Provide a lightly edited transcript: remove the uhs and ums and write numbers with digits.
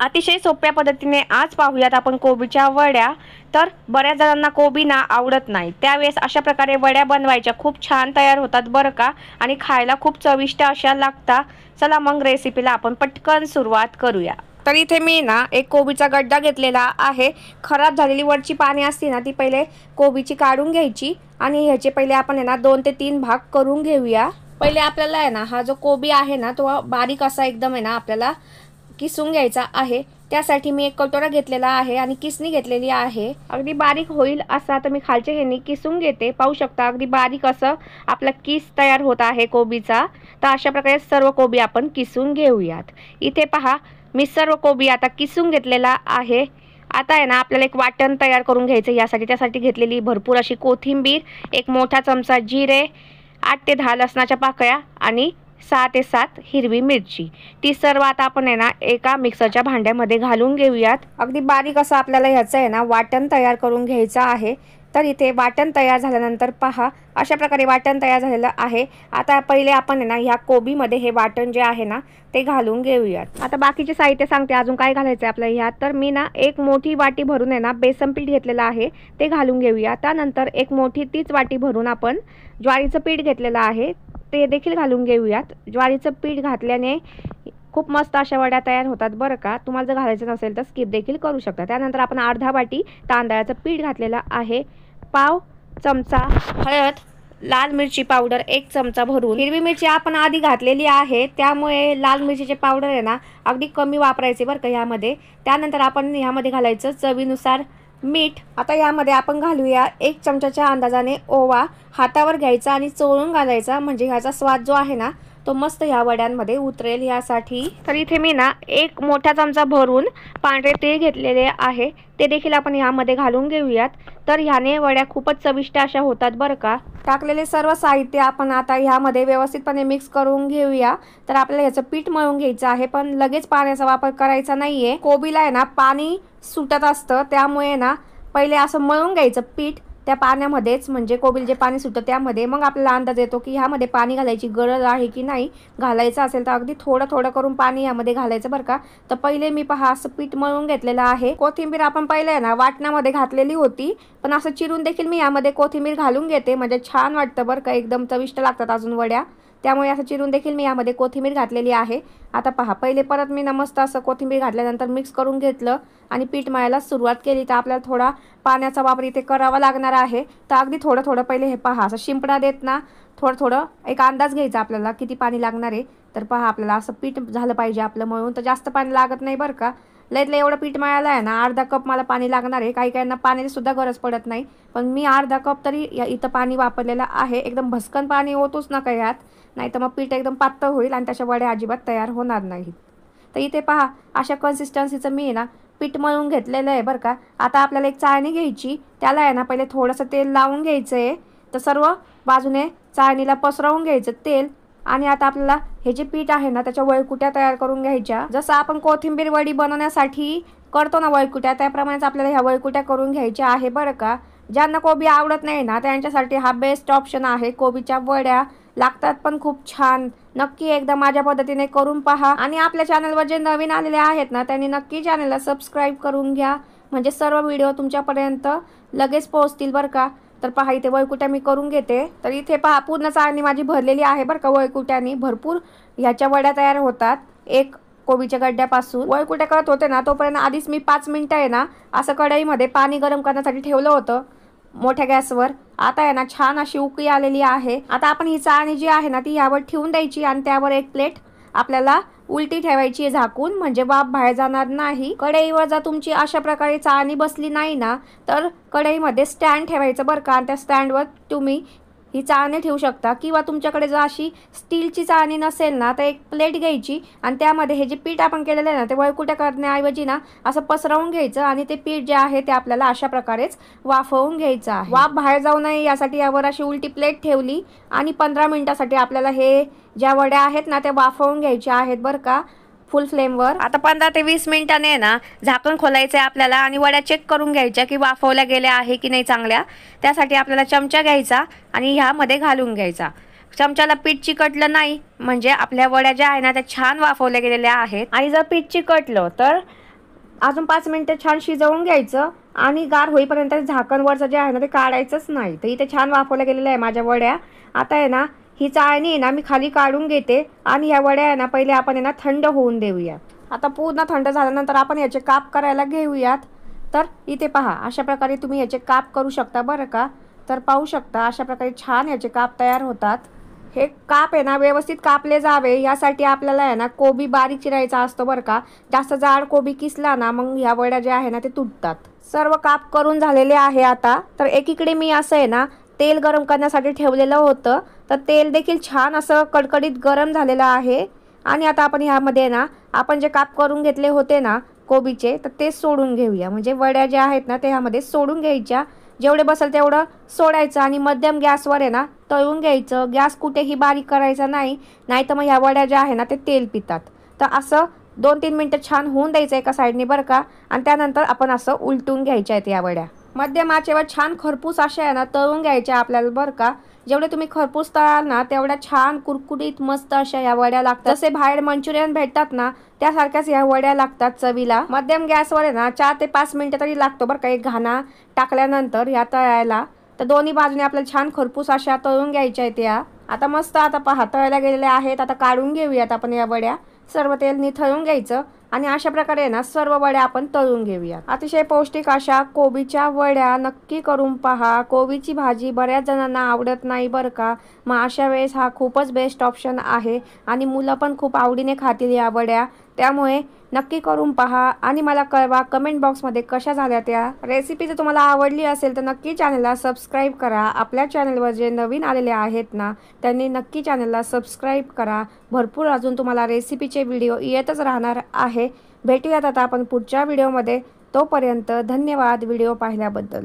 अतिशय सोप्या पद्धतीने आज पाहूयात आपण कोबीच्या वड्या। तर बऱ्याच जणांना कोबी ना आवडत नाही, त्यावेळेस अशा प्रकारे वड्या बनवायच्या, खूप छान तयार होतात बरं का, आणि खायला खूप चविष्ट अशा लागतात। चला मग रेसिपीला आपण पटकन सुरुवात करूया। तर इथे मी ना एक कोबीचा गड्डा घेतलेला आहे। खराब झालेली वरची पाने असते ना ती पहिले कोबीची काढून घ्यायची आणि ह्याचे पहिले आपण आहे ना 2 ते 3 भाग करून घेऊया। पहिले आपल्याला आहे ना हा जो कोबी आहे ना तो बारीक असा एकदम आहे ना आपल्याला किसून घ्यायचा आहे। त्यासाठी मी एक कटोरा घेतलेला आहे आणि किसणी घेतलेली आहे। अगदी बारीक होईल असा तर मी खालच्या ह्यानी किसून घेते। पाहू शकता अगदी बारीक असं आपला किस तयार होत आहे कोबीचा। तर अशा प्रकारे सर्व कोबी आपण किसून घेऊयात। इथे पहा मी सर्व कोबी आता किसून घेतलेला आहे। आता आहे ना आपल्याला एक वाटण तयार करून घ्यायचं यासाठी। त्यासाठी घेतलेली भरपूर अशी कोथिंबीर, एक मोठा चमचा जिरे, 8 ते 10 लसणाच्या पाकळ्या आणि 6 ते 7 हिरवी मिरची। ती सर्व आता आपण आहे ना एका मिक्सरच्या भांड्यामध्ये घालून घेऊयात। अगदी बारीक असं आपल्याला ह्याचं आहे ना वाटण तयार करून घ्यायचं आहे। तर इथे वाटण तयार झाल्यानंतर पहा अशा प्रकारे वाटण तयार झालेलं आहे। आता पहिले आपण आहे ना ह्या कोबीमध्ये हे वाटण जे आहे ना ते घालून घेऊयात। आता बाकीचे साहित्य सांगते अजून काय घालायचं आहे आपल्याला ह्यात। तर मी ना एक मोठी वाटी भरून आहे ना बेसन पीठ घेतलेलं आहे, ते घालून घेऊया। त्यानंतर एक मोठी तीच वाटी भरून आपण ज्वारीचं पीठ घेतलेलं आहे, ते देखील घालून घेऊयात। ज्वारीचं पीठ घातल्याने खूप मस्त अशा वड्या तयार होतात बरं का। तुम्हाला जर घालायचं नसेल तर स्किप देखील करू शकता। त्यानंतर आपण अर्धा वाटी तांदळाचं पीठ घातलेलं आहे, पाव चमचा हळद, लाल मिरची पावडर 1 चमचा भरून, हिरवी मिरची आपण आधी घातलेली आहे त्यामुळे लाल मिरचीचे पावडर आहे ना अगदी कमी वापरायचे बरं का ह्यामध्ये। त्यानंतर आपण ह्यामध्ये घालायचं चवीनुसार मीठ। आता यामध्ये आपण घालूया 1 चमचाच्या अंदाजाने ओवा। हातावर घ्यायचा आणि चोळून घालायचा, म्हणजे ह्याचा स्वाद जो आहे ना तो मस्त ह्या वड्यांमध्ये उतरेल यासाठी। तर इथे मी ना 1 मोठा चमचा भरून पांढरे तीळ घेतलेले आहे, ते देखील आपण ह्यामध्ये घालून घेऊयात। तर ह्याने वड्या खूपच चविष्ट अशा होतात बरं का। टाकलेले सर्व साहित्य आपण आता ह्यामध्ये व्यवस्थितपणे मिक्स करून घेऊया। तर आपल्याला ह्याचं पीठ मळून घ्यायचं आहे, पण लगेच पाण्याचा वापर करायचा नाहीये। कोबीला आहे ना पाणी सुटत असतं, त्यामुळे ना पहिले असं मळून घ्यायचं पीठ त्या पाण्यामध्येच, म्हणजे कोबीला जे पाणी सुटतं त्यामध्ये। मग आपल्याला अंदाज येतो की ह्यामध्ये पाणी घालायची गरज आहे की नाही। घालायचं असेल तर अगदी थोडं थोडं करून पाणी यामध्ये घालायचं बरं का। तर पहिले मी पहा असं पीठ मळून घेतलेलं आहे। कोथिंबीर आपण पहिले आहे ना वाटणामध्ये घातलेली होती, पण असं चिरून देखील मी यामध्ये कोथिंबीर घालून घेते, म्हणजे छान वाटतं बरं का, एकदम चविष्ट लागतात अजून वड्या। त्यामुळे असं चिरून देखील मी यामध्ये कोथिंबीर घातलेली आहे। आता पहा पहिले परत मी मस्त असं कोथिंबीर घातल्यानंतर मिक्स करून घेतलं आणि पीठ मळायला सुरुवात केली। तर आपल्याला थोडा पाण्याचा वापर इथे करावा लागणार आहे। तर अगदी थोडं थोडं पहिले हे पहा असं शिंपडा देत ना थोडं थोडं एक अंदाज घ्यायचा आपल्याला किती पाणी लागणार आहे। तर पहा आपल्याला असं पीठ झालं पाहिजे आपलं मळून, तर जास्त पाणी लागत नाही बरं का। लयतलं एवढं पीठ मळायला आहे ना अर्धा कप मला पाणी लागणार आहे। काही काहींना पाण्याची सुद्धा गरज पडत नाही, पण मी अर्धा कप तरी इथं पाणी वापरलेलं आहे। एकदम भस्कन पाणी होतोच नका यात, नाही तर मग पीठ एकदम पातळ होईल आणि त्याच्या वड्या अजिबात तयार होणार नाहीत। तर इथे पहा अशा कन्सिस्टन्सीचं मी ना पीठ मळून घेतलेलं आहे बरं का। आता आपल्याला एक चाळणी घ्यायची, त्याला आहे ना पहिले थोडंसं तेल लावून घ्यायचं आहे। तर सर्व बाजूने चाळणीला पसरवून घ्यायचं तेल, आणि आता आपल्याला हे जे पीठ आहे ना त्याच्या वळकुट्या तयार करून घ्यायच्या। जसं आपण कोथिंबीर वडी बनवण्यासाठी करतो ना वळकुट्या, त्याप्रमाणेच आपल्याला ह्या वळकुट्या करून घ्यायच्या आहे बरं का। ज्यांना कोबी आवडत नाही ना त्यांच्यासाठी हा बेस्ट ऑप्शन आहे। कोबीच्या वड्या लागतात पण खूप छान। नक्की एकदा माझ्या पद्धतीने करून पहा, आणि आपल्या चॅनलवर जे नवीन आलेले आहेत ना त्यांनी नक्की चॅनलला सबस्क्राईब करून घ्या, म्हणजे सर्व व्हिडिओ तुमच्यापर्यंत लगेच पोहोचतील बरं का। तर पहा इथे वळकुट्या मी करून घेते। तर इथे पहा पूर्ण चाळणी माझी भरलेली आहे बरं का वळकुट्यानी। भरपूर ह्याच्या वड्या तयार होतात एक कोबीच्या गड्ड्यापासून। वळकुट्या करत होते ना तोपर्यंत आधीच मी 5 मिनिटं आहे ना असं कढईमध्ये पाणी गरम करण्यासाठी ठेवलं होतं मोठ्या गॅसवर। आता आहे ना छान अशी उकळी आलेली आहे। आता आपण ही चाळणी जी आहे ना ती यावर ठेवून द्यायची आणि त्यावर एक प्लेट आपल्याला उलटी ठेवायची झाकून, म्हणजे वाफ बाहेर जाणार नाही। कढईवर जर तुमची अशा प्रकारे चाळणी बसली नाही ना तर कढईमध्ये स्टँड ठेवायचं बरं का, आणि त्या स्टँडवर तुम्ही ही चाळणी ठेवू शकता, किंवा तुमच्याकडे जर अशी स्टीलची चाळणी नसेल ना तर एक प्लेट घ्यायची आणि त्यामध्ये हे जे पीठ आपण केलेलं आहे ना ते वळकुट्या करण्याऐवजी ना असं पसरवून घ्यायचं, आणि ते पीठ जे आहे ते आपल्याला अशा प्रकारेच वाफवून घ्यायचं आहे। वाफ बाहेर जाऊ नये यासाठी यावर अशी उलटी प्लेट ठेवली, आणि 15 मिनिटासाठी आपल्याला हे ज्या वड्या आहेत ना त्या वाफवून घ्यायच्या आहेत बरं का फुल फ्लेमवर। आता 15 ते 20 मिनिटांनी ना झाकण खोलायचं आहे आपल्याला, आणि वड्या चेक करून घ्यायच्या की वाफवल्या गेल्या आहे की नाही चांगल्या। त्यासाठी आपल्याला चमचा घ्यायचा आणि ह्यामध्ये घालून घ्यायचा। चमच्याला पीठ चिकटलं नाही म्हणजे आपल्या वड्या ज्या आहे ना त्या छान वाफवल्या गेलेल्या आहेत। आणि जर पीठ चिकटलं तर अजून 5 मिनिटं छान शिजवून घ्यायचं आणि गार होईपर्यंत झाकण वरचं जे आहे ना ते काढायचंच नाही. तर इथे छान वाफवल्या गेलेल्या आहे माझ्या वड्या. आता आहे ना ही चाळणी आहे ना मी खाली काढून घेते आणि ह्या वड्या आहे ना पहिले आपण आहे ना थंड होऊन देऊया. आता पूर्ण थंड झाल्यानंतर आपण याचे काप करायला घेऊयात. तर इथे पहा अशा प्रकारे तुम्ही याचे काप करू शकता बरं का. तर पाहू शकता अशा प्रकारे छान याचे काप तयार होतात. हे काप आहे ना व्यवस्थित कापले जावे यासाठी आपल्याला आहे ना कोबी बारीक चिरायचा असतो बरं का. जास्त जाड कोबी किसला ना मग ह्या वड्या ज्या आहे ना ते तुटतात. सर्व काप करून झालेले आहे आता. तर एकीकडे मी असं आहे ना तेल गरम करण्यासाठी ठेवलेलं होतं. तर तेल देखील छान असं कडकडीत गरम झालेलं आहे. आणि आता आपण ह्यामध्ये ना आपण जे काप करून घेतले होते ना कोबीचे तर ते सोडून घेऊया. म्हणजे वड्या ज्या आहेत ना ते ह्यामध्ये सोडून घ्यायच्या. जेवढे बसेल तेवढं सोडायचं आणि मध्यम गॅसवर आहे ना तळून घ्यायचं. गॅस कुठेही बारीक करायचा नाही, नाहीतर मग ह्या वड्या ज्या आहे ना ते तेल पितात. तर असं 2-3 मिनटं छान होऊन द्यायचं एका साईडने बरं का. आणि त्यानंतर आपण असं उलटून घ्यायच्या आहेत या वड्या. मध्यम आचेवर छान खरपूस अशा आहे ना तळून घ्यायच्या आपल्याला बरं का. जेवढे तुम्ही खरपूस तळाल ना तेवढ्या छान कुरकुरीत मस्त अशा या वड्या लागतात. जसे बाहेर मंचुरियन भेटतात ना त्यासारख्याच या वड्या लागतात चवीला. मध्यम गॅसवर आहे ना 4 ते 5 मिनिटं तरी लागतो बरं का एक घाणा टाकल्यानंतर या तळायला. तर दोन्ही बाजूने आपल्याला छान खरपूस अशा तळून घ्यायच्या आहेत या. आता मस्त आता पहा तळल्या गेलेल्या आहेत. आता काढून घेऊयात आपण या वड्या. सर्व तेल निथळून घ्यायचं आणि अशा प्रकारे ना सर्व वड्या आपण तळून घेऊया. अतिशय पौष्टिक अशा कोबीच्या वड्या नक्की करून पहा. कोबीची भाजी बऱ्याच जणांना आवडत नाही बरं का. मग अशा वेळेस हा खूपच बेस्ट ऑप्शन आहे आणि मुलं पण खूप आवडीने खातील या वड्या. त्यामुळे नक्की करून पहा आणि मला कळवा कमेंट बॉक्समध्ये कशा झाल्या त्या. रेसिपी जर तुम्हाला आवडली असेल तर नक्की चॅनलला सबस्क्राईब करा. आपल्या चॅनलवर जे नवीन आलेले आहेत ना त्यांनी नक्की चॅनलला सबस्क्राईब करा. भरपूर अजून तुम्हाला रेसिपीचे व्हिडिओ येतच राहणार आहे. भेटूयात आता आपण पुढच्या व्हिडिओमध्ये. तोपर्यंत धन्यवाद व्हिडिओ पाहिल्याबद्दल.